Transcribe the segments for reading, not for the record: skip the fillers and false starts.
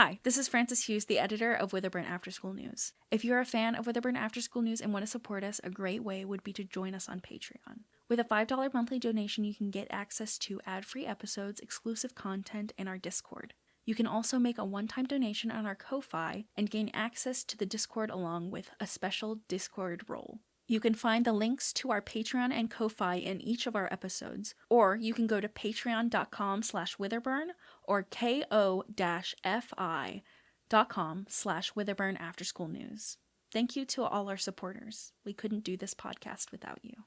Hi, this is Frances Hughes, the editor of Witherburn After School News. If you're a fan of Witherburn After School News and want to support us, a great way would be to join us on Patreon. With a $5 monthly donation, you can get access to ad-free episodes, exclusive content, and our Discord. You can also make a one-time donation on our Ko-Fi and gain access to the Discord along with a special Discord role. You can find the links to our Patreon and Ko-Fi in each of our episodes, or you can go to patreon.com/Witherburn or ko-fi.com/Witherburn After School News. Thank you to all our supporters. We couldn't do this podcast without you.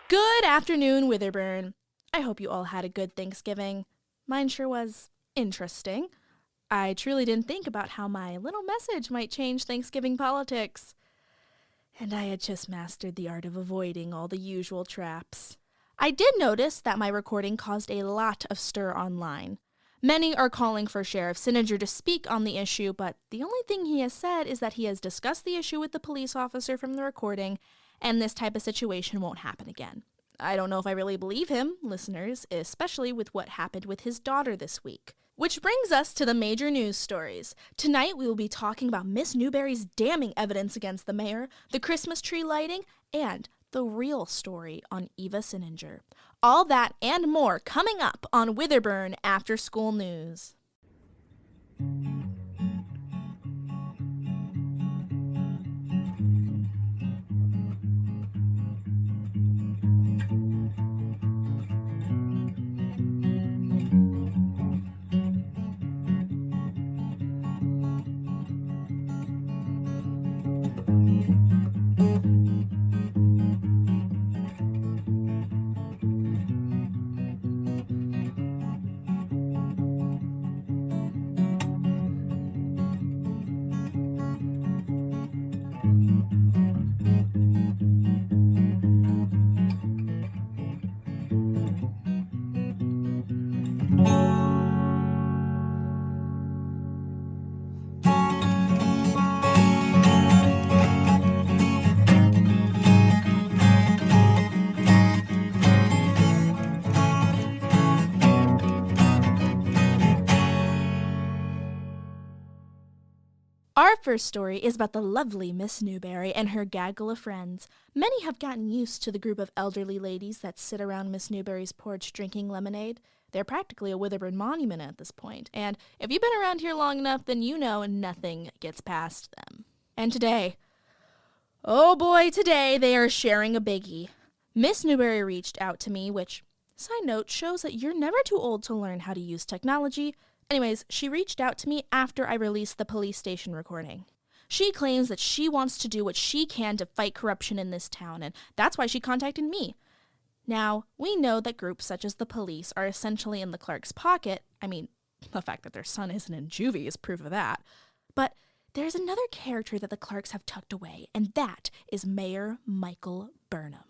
Good afternoon, Witherburn. I hope you all had a good Thanksgiving. Mine sure was interesting. I truly didn't think about how my little message might change Thanksgiving politics. And I had just mastered the art of avoiding all the usual traps. I did notice that my recording caused a lot of stir online. Many are calling for Sheriff Sininger to speak on the issue, but the only thing he has said is that he has discussed the issue with the police officer from the recording, and this type of situation won't happen again. I don't know if I really believe him, listeners, especially with what happened with his daughter this week. Which brings us to the major news stories. Tonight we will be talking about Miss Newberry's damning evidence against the mayor, the Christmas tree lighting, and the real story on Eva Sinanger. All that and more coming up on Witherburn After School News. Our first story is about the lovely Miss Newberry and her gaggle of friends. Many have gotten used to the group of elderly ladies that sit around Miss Newberry's porch drinking lemonade. They're practically a Witherburn monument at this point, and if you've been around here long enough, then you know nothing gets past them. And today, oh boy, today they are sharing a biggie. Miss Newberry reached out to me, which, side note, shows that you're never too old to learn how to use technology. Anyways, she reached out to me after I released the police station recording. She claims that she wants to do what she can to fight corruption in this town, and that's why she contacted me. Now, we know that groups such as the police are essentially in the Clarks' pocket. I mean, the fact that their son isn't in juvie is proof of that. But there's another character that the Clarks have tucked away, and that is Mayor Michael Burnham.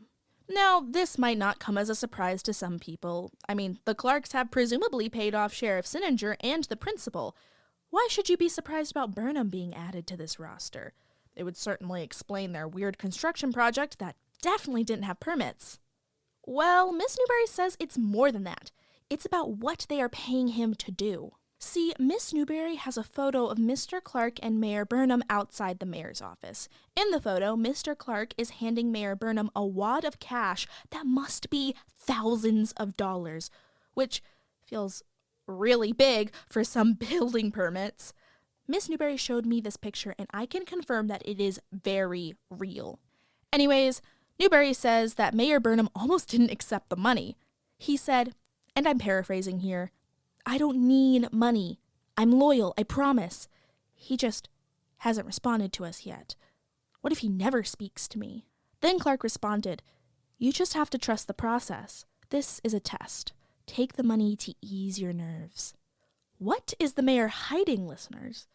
Now, this might not come as a surprise to some people. I mean, the Clarks have presumably paid off Sheriff Sininger and the principal. Why should you be surprised about Burnham being added to this roster? It would certainly explain their weird construction project that definitely didn't have permits. Well, Miss Newberry says it's more than that. It's about what they are paying him to do. See, Miss Newberry has a photo of Mr. Clark and Mayor Burnham outside the mayor's office. In the photo, Mr. Clark is handing Mayor Burnham a wad of cash that must be thousands of dollars, which feels really big for some building permits. Miss Newberry showed me this picture, and I can confirm that it is very real. Anyways, Newberry says that Mayor Burnham almost didn't accept the money. He said, and I'm paraphrasing here, "I don't need money. I'm loyal, I promise. He just hasn't responded to us yet. What if he never speaks to me?" Then Clark responded, "You just have to trust the process. This is a test. Take the money to ease your nerves." What is the mayor hiding, listeners?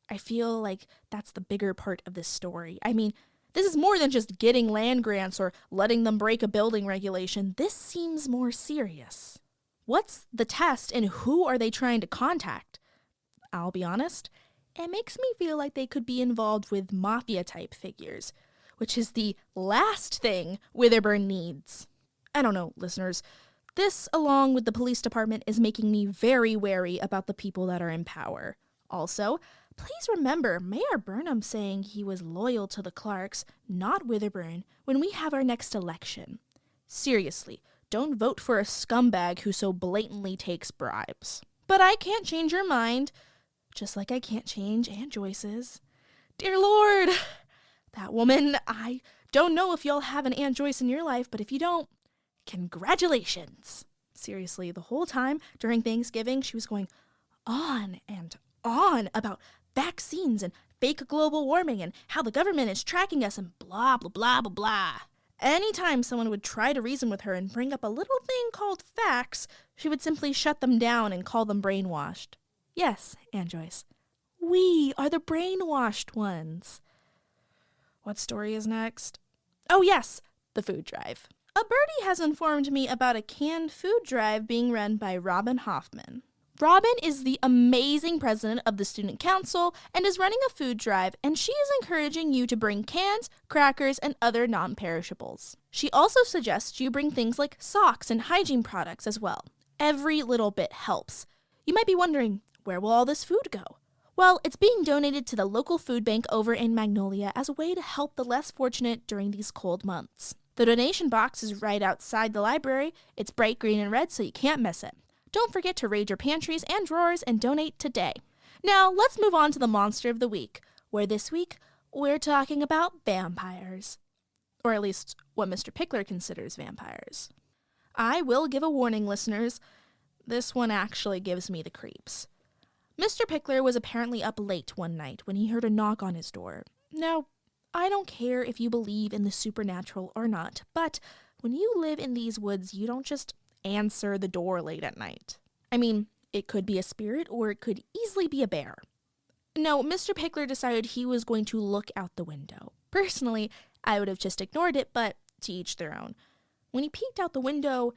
I feel like that's the bigger part of this story. I mean, this is more than just getting land grants or letting them break a building regulation. This seems more serious. What's the test and who are they trying to contact? I'll be honest, it makes me feel like they could be involved with mafia-type figures, which is the last thing Witherburn needs. I don't know, listeners. This, along with the police department, is making me very wary about the people that are in power. Also, please remember Mayor Burnham saying he was loyal to the Clarks, not Witherburn, when we have our next election. Seriously, don't vote for a scumbag who so blatantly takes bribes. But I can't change your mind, just like I can't change Aunt Joyce's. Dear Lord, that woman, I don't know if y'all have an Aunt Joyce in your life, but if you don't, congratulations. Seriously, the whole time during Thanksgiving, she was going on and on about vaccines and fake global warming and how the government is tracking us and blah, blah, blah, blah, blah. Anytime someone would try to reason with her and bring up a little thing called facts, she would simply shut them down and call them brainwashed. Yes, Aunt Joyce, we are the brainwashed ones. What story is next? Oh yes, the food drive. A birdie has informed me about a canned food drive being run by Robin Hoffman. Robin is the amazing president of the student council and is running a food drive, and she is encouraging you to bring cans, crackers, and other non-perishables. She also suggests you bring things like socks and hygiene products as well. Every little bit helps. You might be wondering, where will all this food go? Well, it's being donated to the local food bank over in Magnolia as a way to help the less fortunate during these cold months. The donation box is right outside the library. It's bright green and red, so you can't miss it. Don't forget to raid your pantries and drawers and donate today. Now, let's move on to the monster of the week, where this week, we're talking about vampires. Or at least, what Mr. Pickler considers vampires. I will give a warning, listeners. This one actually gives me the creeps. Mr. Pickler was apparently up late one night when he heard a knock on his door. Now, I don't care if you believe in the supernatural or not, but when you live in these woods, you don't just answer the door late at night. I mean, it could be a spirit or it could easily be a bear. No, Mr. Pickler decided he was going to look out the window. Personally, I would have just ignored it, but to each their own. When he peeked out the window,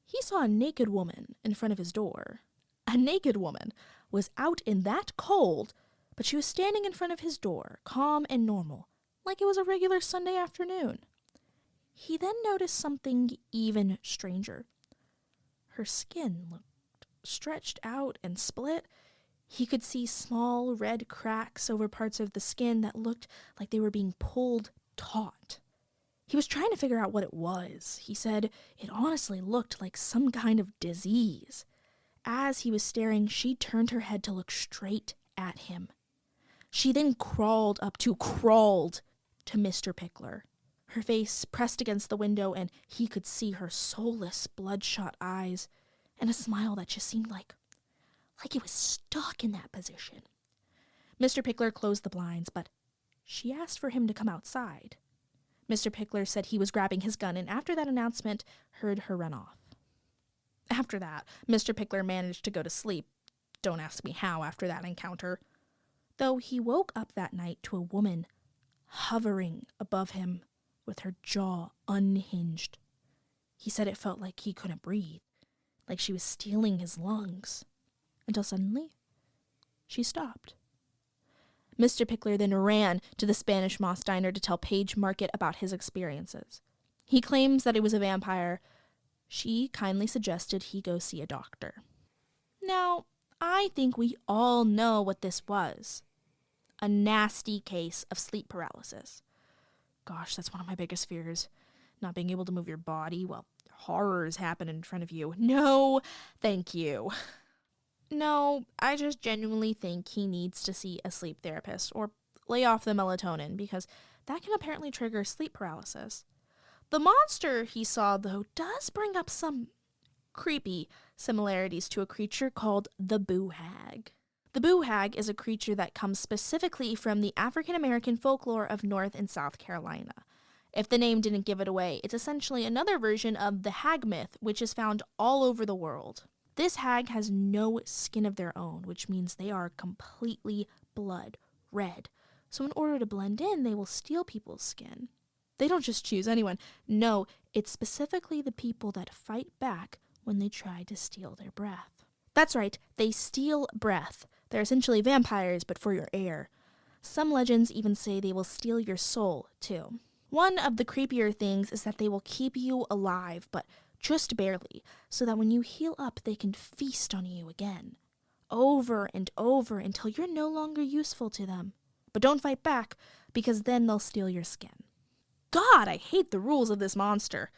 he saw a naked woman in front of his door. A naked woman was out in that cold, but she was standing in front of his door, calm and normal, like it was a regular Sunday afternoon. He then noticed something even stranger. Her skin looked stretched out and split. He could see small red cracks over parts of the skin that looked like they were being pulled taut. He was trying to figure out what it was. He said it honestly looked like some kind of disease. As he was staring, she turned her head to look straight at him. She then crawled to Mr. Pickler. Her face pressed against the window, and he could see her soulless, bloodshot eyes, and a smile that just seemed like it was stuck in that position. Mr. Pickler closed the blinds, but she asked for him to come outside. Mr. Pickler said he was grabbing his gun, and after that announcement, heard her run off. After that, Mr. Pickler managed to go to sleep. Don't ask me how after that encounter. Though he woke up that night to a woman hovering above him with her jaw unhinged. He said it felt like he couldn't breathe, like she was stealing his lungs, until suddenly she stopped. Mr. Pickler then ran to the Spanish Moss Diner to tell Paige Market about his experiences. He claims that it was a vampire. She kindly suggested he go see a doctor. Now, I think we all know what this was. A nasty case of sleep paralysis. Gosh, that's one of my biggest fears. Not being able to move your body while horrors happen in front of you. No, thank you. No, I just genuinely think he needs to see a sleep therapist or lay off the melatonin because that can apparently trigger sleep paralysis. The monster he saw, though, does bring up some creepy similarities to a creature called the Boo Hag. The Boo Hag is a creature that comes specifically from the African American folklore of North and South Carolina. If the name didn't give it away, it's essentially another version of the hag myth, which is found all over the world. This hag has no skin of their own, which means they are completely blood red. So in order to blend in, they will steal people's skin. They don't just choose anyone. No, it's specifically the people that fight back when they try to steal their breath. That's right, they steal breath. They're essentially vampires, but for your air. Some legends even say they will steal your soul, too. One of the creepier things is that they will keep you alive, but just barely, so that when you heal up, they can feast on you again. Over and over until you're no longer useful to them. But don't fight back, because then they'll steal your skin. God, I hate the rules of this monster.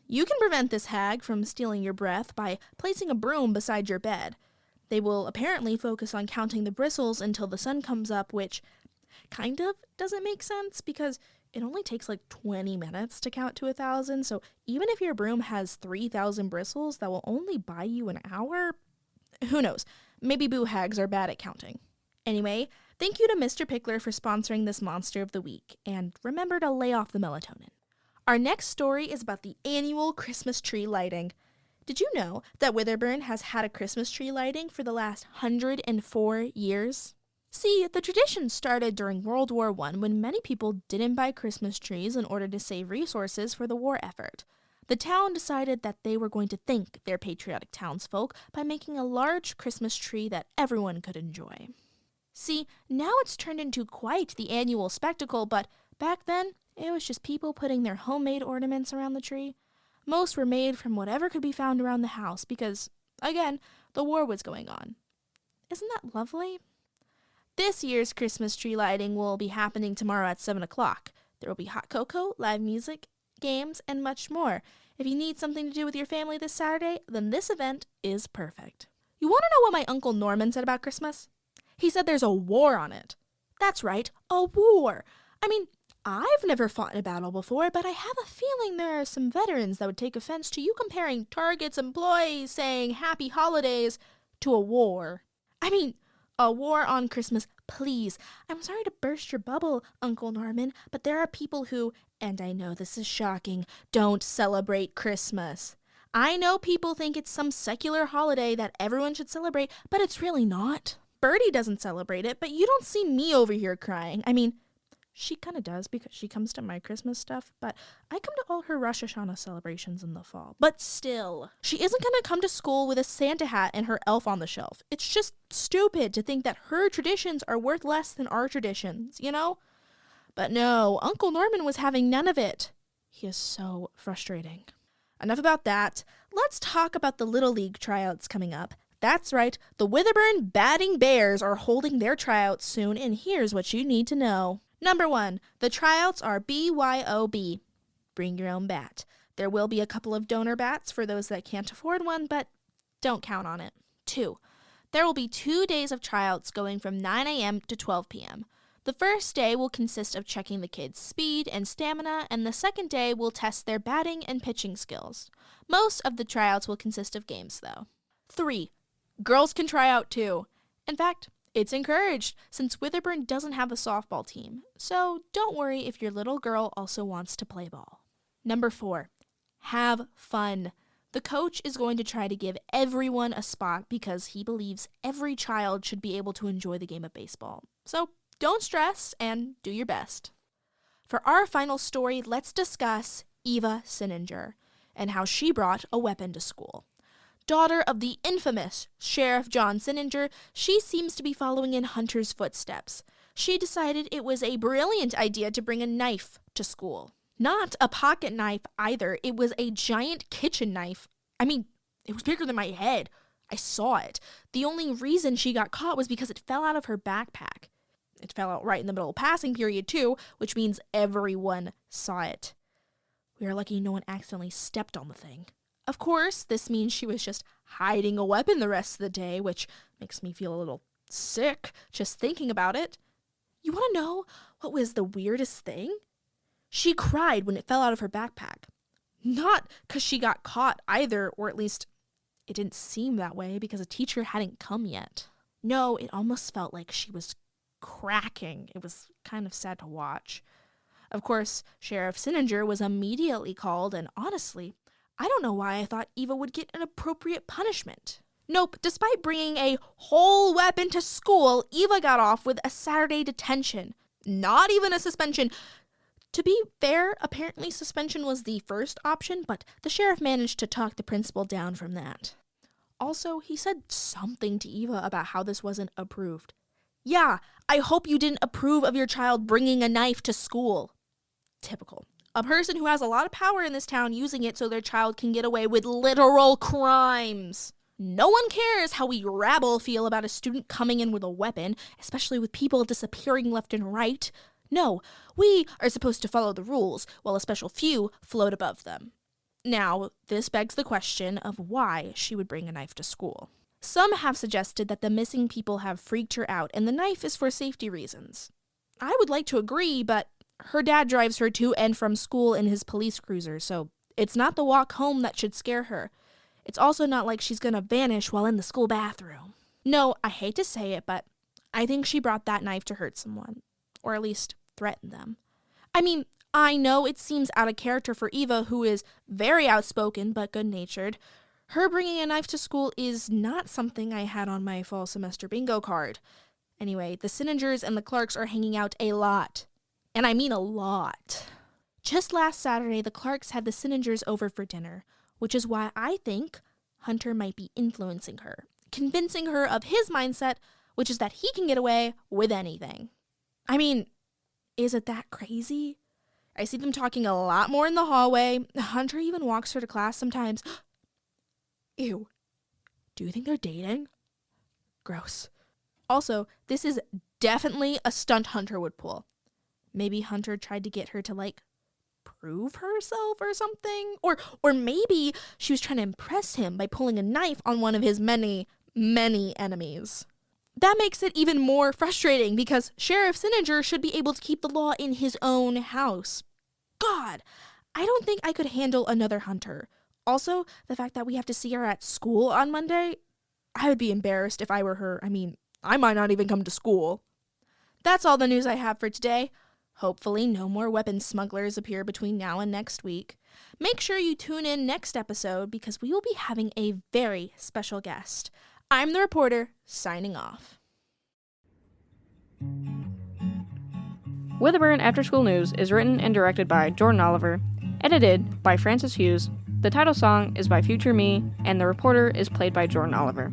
You can prevent this hag from stealing your breath by placing a broom beside your bed. They will apparently focus on counting the bristles until the sun comes up, which kind of doesn't make sense because it only takes like 20 minutes to count to 1,000. So even if your broom has 3,000 bristles, that will only buy you an hour. Who knows? Maybe boo hags are bad at counting. Anyway, thank you to Mr. Pickler for sponsoring this Monster of the Week, and remember to lay off the melatonin. Our next story is about the annual Christmas tree lighting. Did you know that Witherburn has had a Christmas tree lighting for the last 104 years? See, the tradition started during World War I when many people didn't buy Christmas trees in order to save resources for the war effort. The town decided that they were going to thank their patriotic townsfolk by making a large Christmas tree that everyone could enjoy. See, now it's turned into quite the annual spectacle, but back then, it was just people putting their homemade ornaments around the tree. Most were made from whatever could be found around the house because, again, the war was going on. Isn't that lovely? This year's Christmas tree lighting will be happening tomorrow at 7 o'clock. There will be hot cocoa, live music, games, and much more. If you need something to do with your family this Saturday, then this event is perfect. You want to know what my Uncle Norman said about Christmas? He said there's a war on it. That's right, a war. I mean, I've never fought in a battle before, but I have a feeling there are some veterans that would take offense to you comparing Target's employees saying happy holidays to a war. I mean, a war on Christmas, please. I'm sorry to burst your bubble, Uncle Norman, but there are people who, and I know this is shocking, don't celebrate Christmas. I know people think it's some secular holiday that everyone should celebrate, but it's really not. Birdie doesn't celebrate it, but you don't see me over here crying. I mean, she kind of does because she comes to my Christmas stuff, but I come to all her Rosh Hashanah celebrations in the fall. But still, she isn't going to come to school with a Santa hat and her elf on the shelf. It's just stupid to think that her traditions are worth less than our traditions, you know? But no, Uncle Norman was having none of it. He is so frustrating. Enough about that. Let's talk about the Little League tryouts coming up. That's right, the Witherburn Batting Bears are holding their tryouts soon, and here's what you need to know. Number 1, the tryouts are BYOB. Bring your own bat. There will be a couple of donor bats for those that can't afford one, but don't count on it. 2, there will be 2 days of tryouts going from 9 a.m. to 12 p.m. The first day will consist of checking the kids' speed and stamina, and the second day will test their batting and pitching skills. Most of the tryouts will consist of games, though. 3, girls can try out too. In fact, it's encouraged, since Witherburn doesn't have a softball team, so don't worry if your little girl also wants to play ball. Number 4, have fun. The coach is going to try to give everyone a spot because he believes every child should be able to enjoy the game of baseball. So don't stress and do your best. For our final story, let's discuss Eva Sininger and how she brought a weapon to school. Daughter of the infamous Sheriff John Sininger, she seems to be following in Hunter's footsteps. She decided it was a brilliant idea to bring a knife to school. Not a pocket knife either, it was a giant kitchen knife. I mean, it was bigger than my head. I saw it. The only reason she got caught was because it fell out of her backpack. It fell out right in the middle of passing period too, which means everyone saw it. We are lucky no one accidentally stepped on the thing. Of course, this means she was just hiding a weapon the rest of the day, which makes me feel a little sick just thinking about it. You want to know what was the weirdest thing? She cried when it fell out of her backpack. Not because she got caught either, or at least it didn't seem that way because a teacher hadn't come yet. No, it almost felt like she was cracking. It was kind of sad to watch. Of course, Sheriff Sininger was immediately called, and honestly, I don't know why I thought Eva would get an appropriate punishment. Nope, despite bringing a whole weapon to school, Eva got off with a Saturday detention. Not even a suspension. To be fair, apparently suspension was the first option, but the sheriff managed to talk the principal down from that. Also, he said something to Eva about how this wasn't approved. Yeah, I hope you didn't approve of your child bringing a knife to school. Typical. A person who has a lot of power in this town using it so their child can get away with literal crimes. No one cares how we rabble feel about a student coming in with a weapon, especially with people disappearing left and right. No, we are supposed to follow the rules, while a special few float above them. Now, this begs the question of why she would bring a knife to school. Some have suggested that the missing people have freaked her out and the knife is for safety reasons. I would like to agree, but her dad drives her to and from school in his police cruiser, so it's not the walk home that should scare her. It's also not like she's gonna vanish while in the school bathroom. No, I hate to say it, but I think she brought that knife to hurt someone, or at least threaten them. I mean, I know it seems out of character for Eva, who is very outspoken but good-natured. Her bringing a knife to school is not something I had on my fall semester bingo card. Anyway, the Siningers and the Clarks are hanging out a lot. And I mean a lot. Just last Saturday, the Clarks had the Siningers over for dinner, which is why I think Hunter might be influencing her, convincing her of his mindset, which is that he can get away with anything. I mean, is it that crazy? I see them talking a lot more in the hallway. Hunter even walks her to class sometimes. Ew. Do you think they're dating? Gross. Also, this is definitely a stunt Hunter would pull. Maybe Hunter tried to get her to, prove herself or something? Or maybe she was trying to impress him by pulling a knife on one of his many, many enemies. That makes it even more frustrating because Sheriff Sininger should be able to keep the law in his own house. God, I don't think I could handle another Hunter. Also, the fact that we have to see her at school on Monday, I would be embarrassed if I were her. I mean, I might not even come to school. That's all the news I have for today. Hopefully, no more weapons smugglers appear between now and next week. Make sure you tune in next episode because we will be having a very special guest. I'm the reporter, signing off. Witherburn After School News is written and directed by Jordan Oliver, edited by Francis Hughes. The title song is by FutureMe, and the reporter is played by Jordan Oliver.